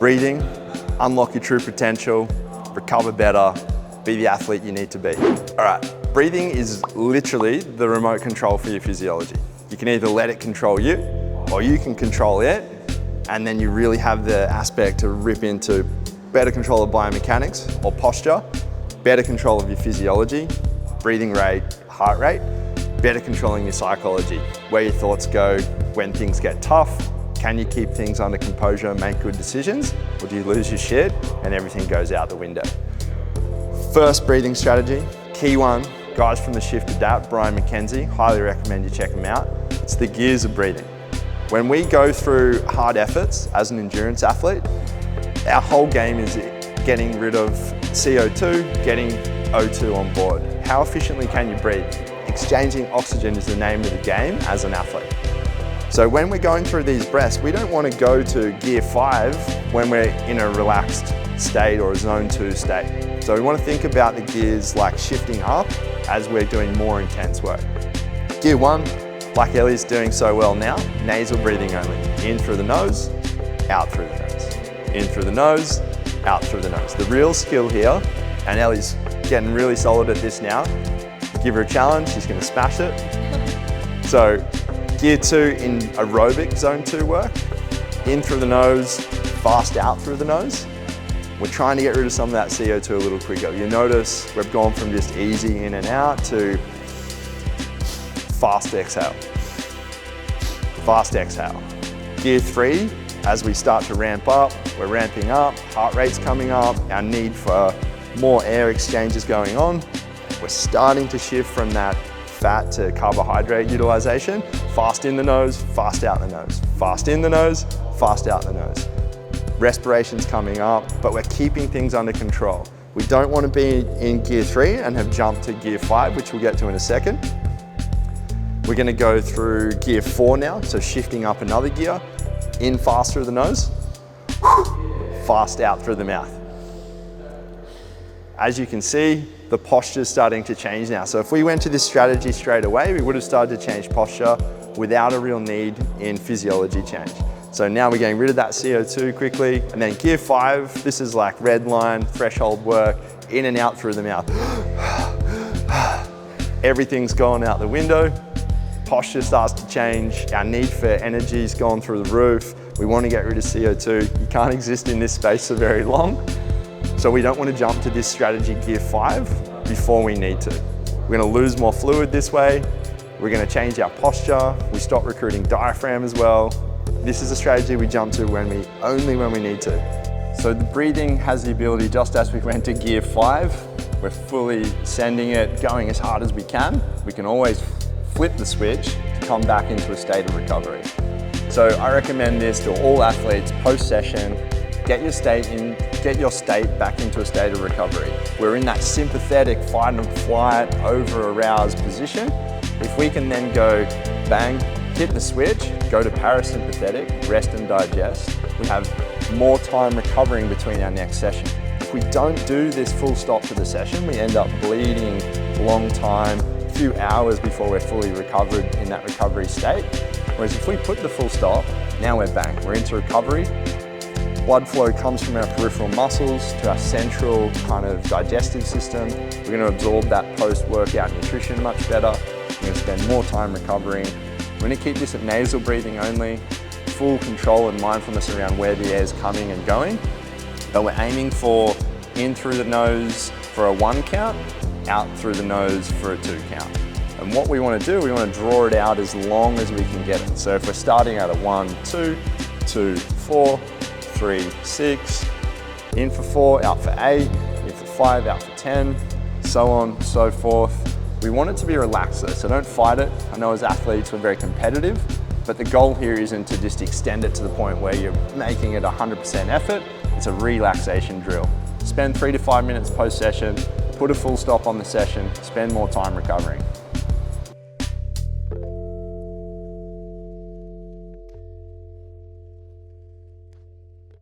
Breathing, unlock your true potential, recover better, be the athlete you need to be. All right, breathing is literally the remote control for your physiology. You can either let it control you, or you can control it, and then you really have the aspect to rip into better control of biomechanics or posture, better control of your physiology, breathing rate, heart rate, better controlling your psychology, where your thoughts go when things get tough. Can you keep things under composure and make good decisions? Or do you lose your shit and everything goes out the window? First breathing strategy, key one, guys from the Shift Adapt, Brian McKenzie, highly recommend you check him out. It's the gears of breathing. When we go through hard efforts as an endurance athlete, our whole game is getting rid of CO2, getting O2 on board. How efficiently can you breathe? Exchanging oxygen is the name of the game as an athlete. So when we're going through these breaths, we don't want to go to gear 5 when we're in a relaxed state or a zone 2 state. So we want to think about the gears like shifting up as we're doing more intense work. Gear 1, like Ellie's doing so well now, nasal breathing only. In through the nose, out through the nose. In through the nose, out through the nose. The real skill here, and Ellie's getting really solid at this now, give her a challenge, she's going to smash it. So gear 2 in aerobic zone 2 work, in through the nose, fast out through the nose. We're trying to get rid of some of that CO2 a little quicker. You notice we've gone from just easy in and out to fast exhale. Fast exhale. Gear 3, as we start to ramp up, we're ramping up, heart rate's coming up, our need for more air exchanges going on. We're starting to shift from that fat to carbohydrate utilization. Fast in the nose, fast out the nose. Fast in the nose, fast out the nose. Respiration's coming up, but we're keeping things under control. We don't want to be in gear 3 and have jumped to gear 5, which we'll get to in a second. We're going to go through gear 4 now, so shifting up another gear. In fast through the nose, fast out through the mouth. As you can see, the posture's starting to change now. So if we went to this strategy straight away, we would have started to change posture without a real need in physiology change. So now we're getting rid of that CO2 quickly. And then gear 5, this is like red line, threshold work, in and out through the mouth. Everything's gone out the window. Posture starts to change. Our need for energy's gone through the roof. We want to get rid of CO2. You can't exist in this space for very long. So we don't want to jump to this strategy gear 5 before we need to. We're going to lose more fluid this way. We're going to change our posture. We stop recruiting diaphragm as well. This is a strategy we jump to only when we need to. So the breathing has the ability, just as we went to gear 5, we're fully sending it, going as hard as we can. We can always flip the switch to come back into a state of recovery. So I recommend this to all athletes post-session. Get your state back into a state of recovery. We're in that sympathetic fight and flight, over-aroused position. If we can then go bang, hit the switch, go to parasympathetic, rest and digest, we have more time recovering between our next session. If we don't do this full stop to the session, we end up bleeding a long time, a few hours before we're fully recovered in that recovery state. Whereas if we put the full stop, now we're bang, we're into recovery. Blood flow comes from our peripheral muscles to our central kind of digestive system. We're going to absorb that post-workout nutrition much better. We're going to spend more time recovering. We're going to keep this at nasal breathing only, full control and mindfulness around where the air is coming and going. But we're aiming for in through the nose for a 1 count, out through the nose for a 2 count. And what we want to do, we want to draw it out as long as we can get it. So if we're starting at a 1, 2, 2, 4, 3, 6, in for 4, out for 8, in for 5, out for 10, so on, so forth. We want it to be relaxed though, so don't fight it. I know as athletes we're very competitive, but the goal here isn't to just extend it to the point where you're making it 100% effort. It's a relaxation drill. Spend 3 to 5 minutes post-session, put a full stop on the session, spend more time recovering.